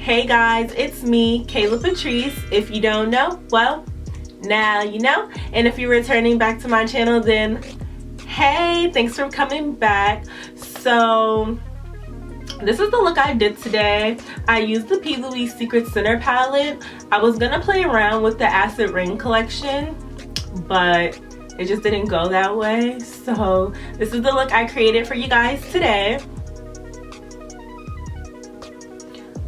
Hey guys, it's me, Kayla Patrice. If you don't know, well, now you know. And if you're returning back to my channel, then hey, thanks for coming back. So this is the look I did today. I used the P.Louise Secret Center palette. I was gonna play around with the Acid Rain collection, but it just didn't go that way. So this is the look I created for you guys today.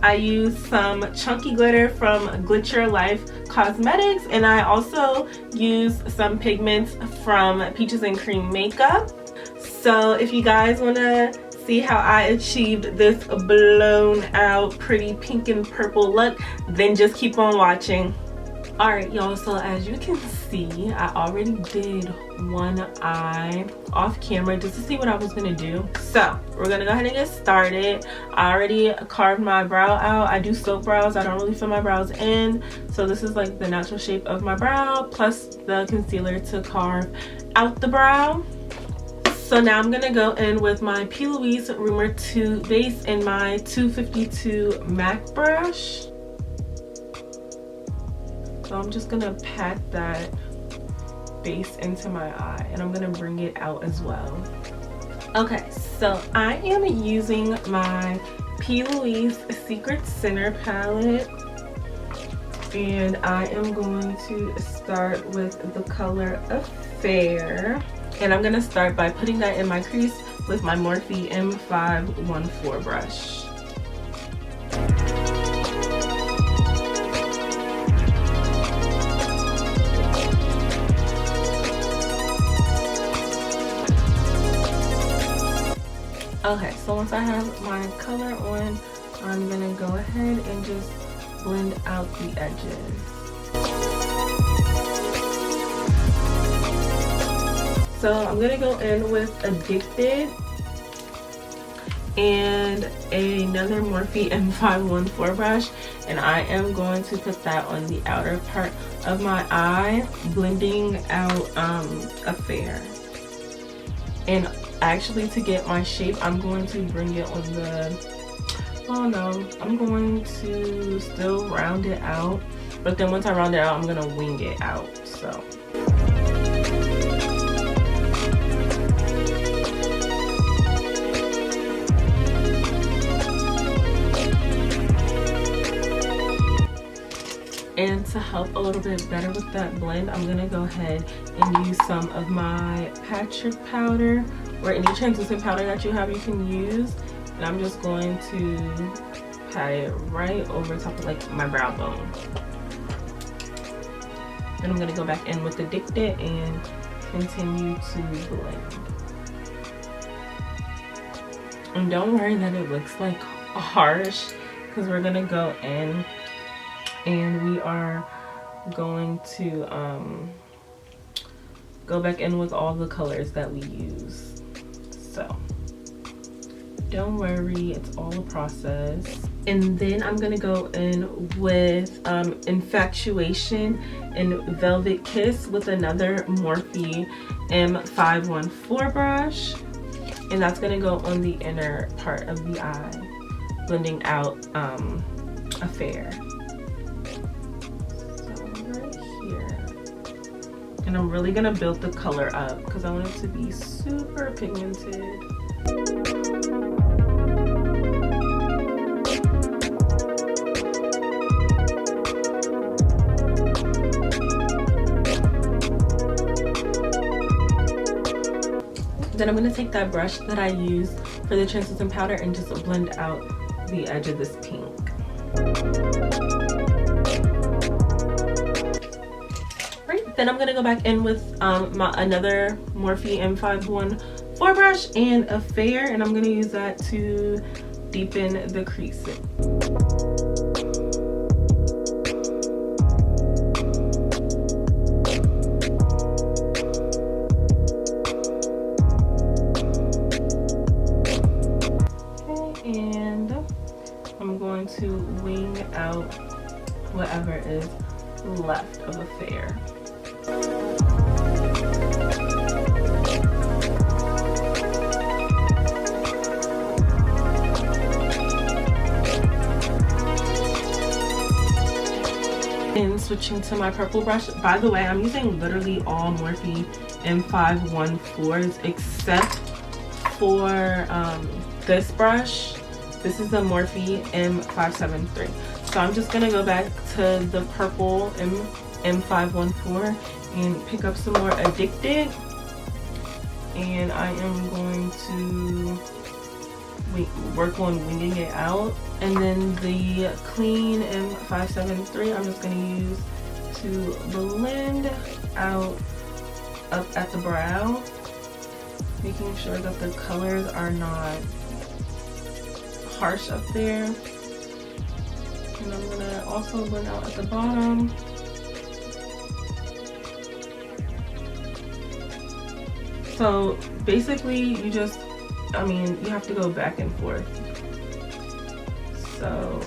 I used some chunky glitter from Glitch Your Life Cosmetics, and I also used some pigments from Peaches and Cream Makeup. So if you guys want to see how I achieved this blown out pretty pink and purple look, then just keep on watching. Alright y'all, so as you can see, I already did one eye off camera just to see what I was gonna do. So we're gonna go ahead and get started. I already carved my brow out. I do slope brows. I don't really fill my brows in, so this is like the natural shape of my brow plus the concealer to carve out the brow. So now I'm gonna go in with my P.Louise Rumor 2 base and my 252 MAC brush. So I'm just gonna pat that base into my eye, and I'm gonna bring it out as well. Okay, so I am using my P.Louise Secret Center palette, and I am going to start with the color Affair, and I'm gonna start by putting that in my crease with my Morphe M514 brush. Okay, so once I have my color on, I'm gonna go ahead and just blend out the edges. So I'm gonna go in with Addicted and another Morphe M514 brush, and I am going to put that on the outer part of my eye, blending out Affair. And actually, to get my shape, I'm going to bring it on the, oh no, I'm going to still round it out, but then once I round it out, I'm gonna wing it out. So and to help a little bit better with that blend, I'm gonna go ahead and use some of my Patrick powder, or any translucent powder that you have you can use, and I'm just going to pat it right over top of like my brow bone. Then I'm gonna go back in with Addicted and continue to blend. And don't worry that it looks like harsh, because we're gonna go in and we are going to go back in with all the colors that we use. So don't worry, it's all a process. And then I'm gonna go in with Infatuation and Velvet Kiss with another Morphe M514 brush, and that's gonna go on the inner part of the eye, blending out Affair. And I'm really gonna build the color up because I want it to be super pigmented. Then I'm gonna take that brush that I used for the translucent powder and just blend out the edge of this pink. Then I'm gonna go back in with another Morphe M514 brush and Affair, and I'm gonna use that to deepen the creasing. Okay, and I'm going to wing out whatever is left of Affair. And switching to my purple brush. By the way, I'm using literally all Morphe M514s except for this brush. This is the Morphe M573. So I'm just gonna go back to the purple M514 and pick up some more Addicted. And I am going to work on winging it out. And then the clean M573 I'm just going to use to blend out up at the brow, making sure that the colors are not harsh up there. And I'm going to also blend out at the bottom. So basically you just, you have to go back and forth. So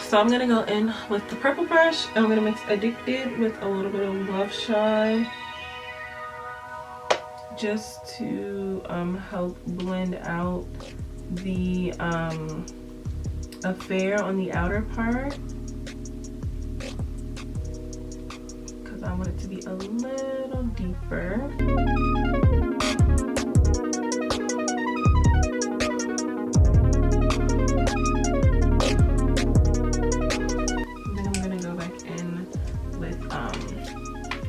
So I'm gonna go in with the purple brush and I'm gonna mix Addicted with a little bit of Love Shine just to help blend out the affair on the outer part, because I want it to be a little deeper.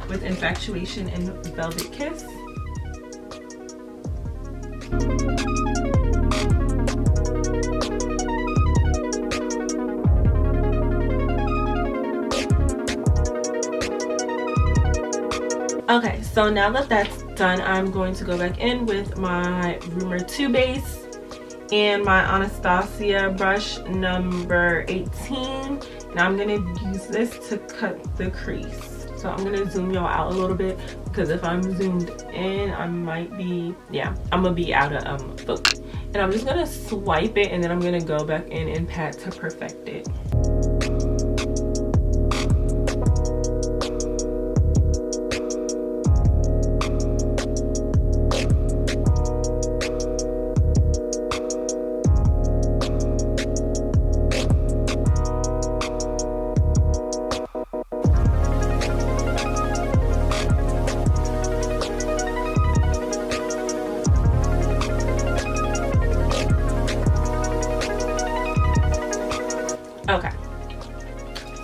With Infatuation and Velvet Kiss. Okay, so now that that's done, I'm going to go back in with my Rumor 2 base and my Anastasia brush number 18. Now I'm gonna use this to cut the crease. So I'm gonna zoom y'all out a little bit because if I'm zoomed in, I might be, I'm gonna be out of focus. And I'm just gonna swipe it and then I'm gonna go back in and pat to perfect it. Okay,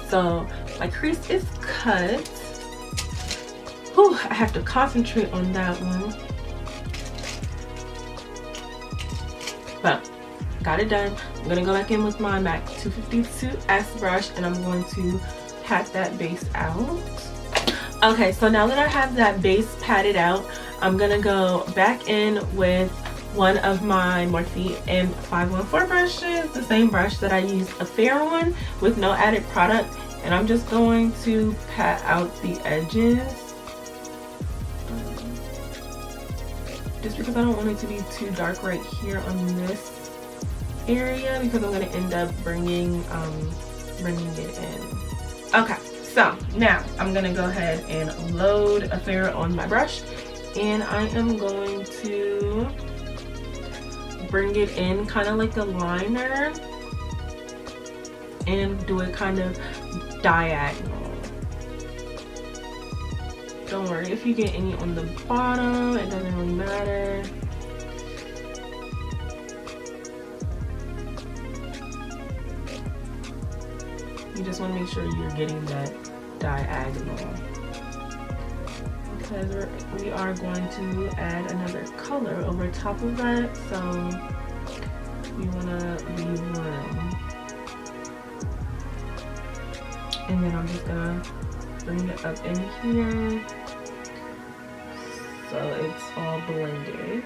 so my crease is cut. Whew, I have to concentrate on that one. But got it done. I'm gonna go back in with my MAC 252S brush and I'm going to pat that base out. Okay, so now that I have that base patted out, I'm gonna go back in with one of my Morphe M514 brushes, the same brush that I used Affair on with no added product, and I'm just going to pat out the edges just because I don't want it to be too dark right here on this area because I'm going to end up bringing it in. Okay, so now I'm going to go ahead and load Affair on my brush and I am going to bring it in kind of like a liner and do it kind of diagonal. Don't worry if you get any on the bottom, it doesn't really matter. You just want to make sure you're getting that diagonal because we are going to add another color over top of that, so we want to leave room. And then I'm just gonna bring it up in here so it's all blended.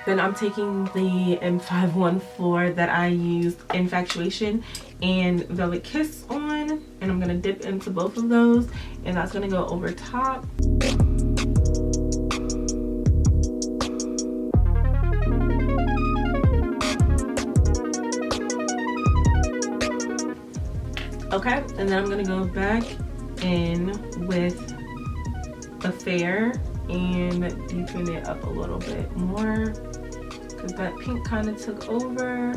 Then I'm taking the M514 that I used Infatuation and Velvet Kiss on, and I'm gonna dip into both of those, and that's gonna go over top. Okay, and then I'm gonna go back in with Affair and deepen it up a little bit more because that pink kind of took over.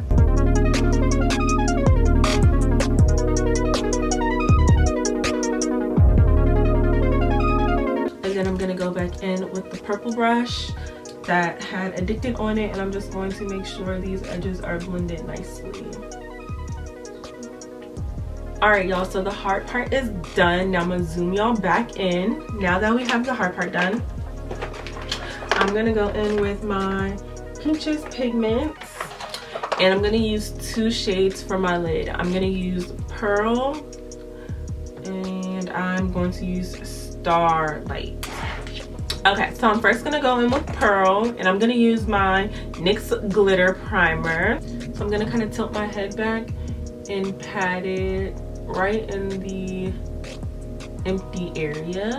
And then I'm gonna go back in with the purple brush that had Addicted on it, and I'm just going to make sure these edges are blended nicely. Alright y'all, so the hard part is done. Now I'm gonna zoom y'all back in. Now that we have the hard part done, I'm gonna go in with my Peaches Pigments, and I'm gonna use 2 shades for my lid. I'm gonna use Pearl, and I'm going to use Starlight. Okay, so I'm first gonna go in with Pearl, and I'm gonna use my NYX Glitter Primer. So I'm gonna kind of tilt my head back and pat it right in the empty area.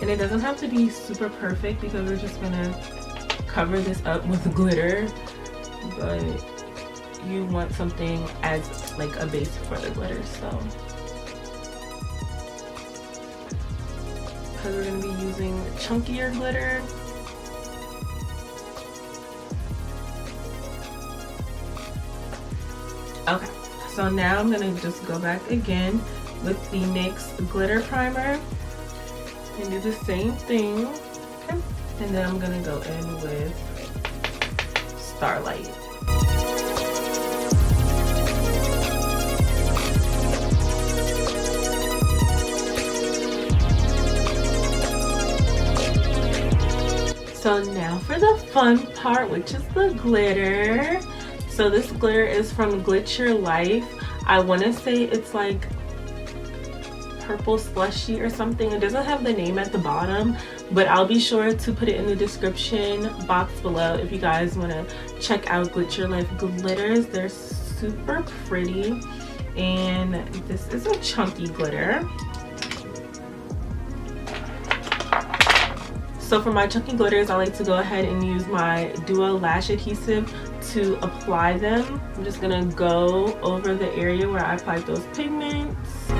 And it doesn't have to be super perfect because we're just gonna cover this up with glitter, but you want something as like a base for the glitter, so because we're going to be using chunkier glitter. Okay, so now I'm going to just go back again with the NYX Glitter Primer and do the same thing. Okay, and then I'm going to go in with Starlight. So now for the fun part, which is the glitter. So this glitter is from Glitch Your Life. I want to say it's like purple slushy or something. It doesn't have the name at the bottom, but I'll be sure to put it in the description box below if you guys want to check out Glitch Your Life glitters. They're super pretty, and this is a chunky glitter. So for my chunky glitters, I like to go ahead and use my Duo Lash Adhesive to apply them. I'm just gonna go over the area where I applied those pigments.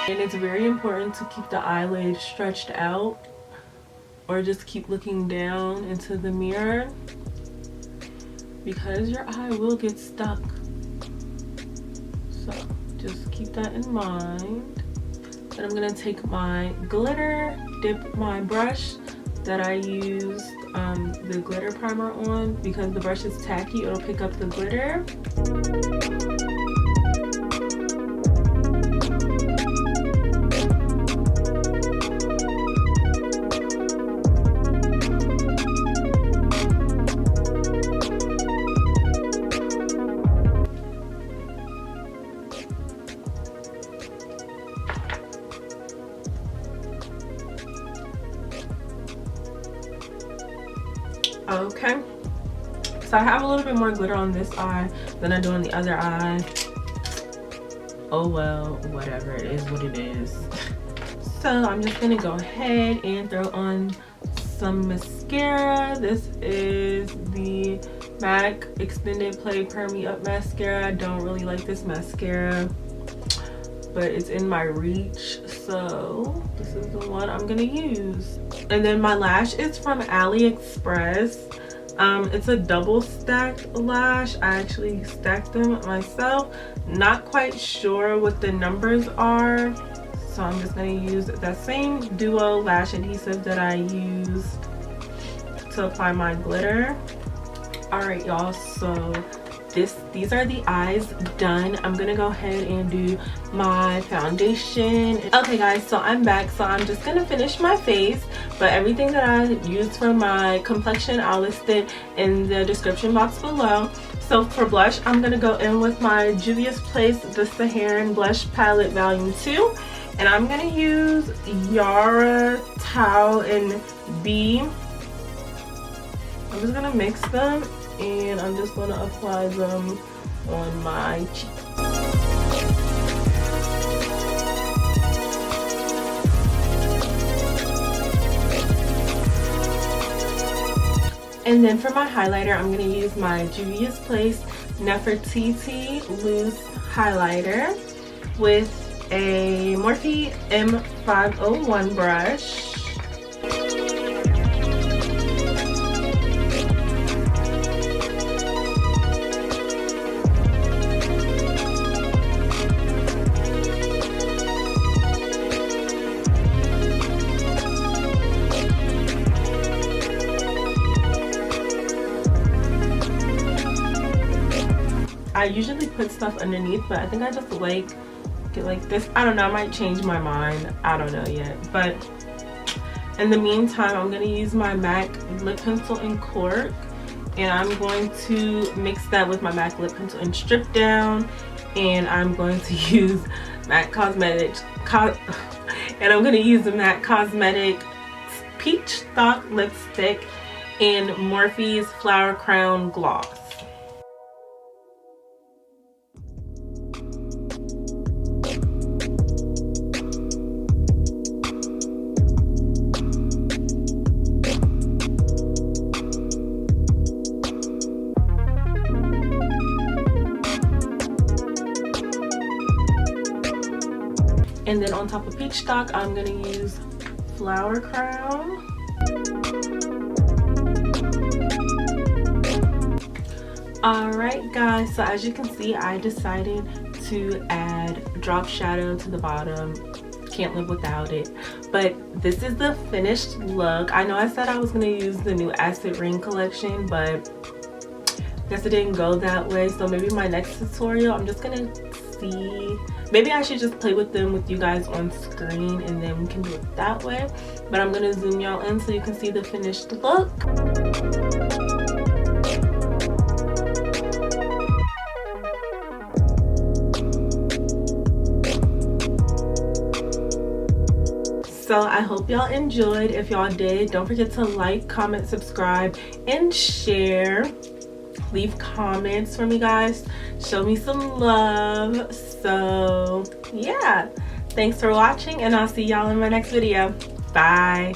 And it's very important to keep the eyelid stretched out, or just keep looking down into the mirror, because your eye will get stuck. So just keep that in mind. Then I'm gonna take my glitter, dip my brush that I used the glitter primer on. Because the brush is tacky, it'll pick up the glitter. Okay, so I have a little bit more glitter on this eye than I do on the other eye. Oh well, whatever, it is what it is. So I'm just gonna go ahead and throw on some mascara. This is the MAC Extended Play Perm Me Up mascara. I don't really like this mascara, but it's in my reach, so this is the one I'm gonna use. And then my lash is from AliExpress. It's a double stacked lash. I actually stacked them myself. Not quite sure what the numbers are, so I'm just gonna use that same Duo Lash Adhesive that I used to apply my glitter. Alright y'all, so these are the eyes done. I'm gonna go ahead and do my foundation. Okay guys, so I'm back. So I'm just gonna finish my face, but everything that I used for my complexion I'll list it in the description box below. So for blush, I'm gonna go in with my Juvia's Place The Saharan Blush Palette Volume 2, and I'm gonna use Yara, Tau, and B. I'm just gonna mix them, and I'm just gonna apply them on my cheek. And then for my highlighter, I'm going to use my Juvia's Place Nefertiti Loose Highlighter with a Morphe M501 brush. I usually put stuff underneath, but I think I just like it like this. I don't know, I might change my mind. I don't know yet. But in the meantime, I'm going to use my MAC lip pencil in Cork, and I'm going to mix that with my MAC lip pencil in Strip Down, and I'm going to use MAC Cosmetics and I'm going to use the MAC Cosmetics Peach Stock Lipstick in Morphe's Flower Crown Gloss. And then on top of Peach Stock, I'm going to use Flower Crown. Alright guys, so as you can see, I decided to add drop shadow to the bottom. Can't live without it. But this is the finished look. I know I said I was going to use the new Acid Ring collection, but I guess it didn't go that way. So maybe my next tutorial, I'm just going to see. Maybe I should just play with them with you guys on screen, and then we can do it that way. But I'm going to zoom y'all in so you can see the finished look. So I hope y'all enjoyed. If y'all did, don't forget to like, comment, subscribe, and share. Leave comments for me, guys. Show me some love. So yeah, thanks for watching, and I'll see y'all in my next video. Bye.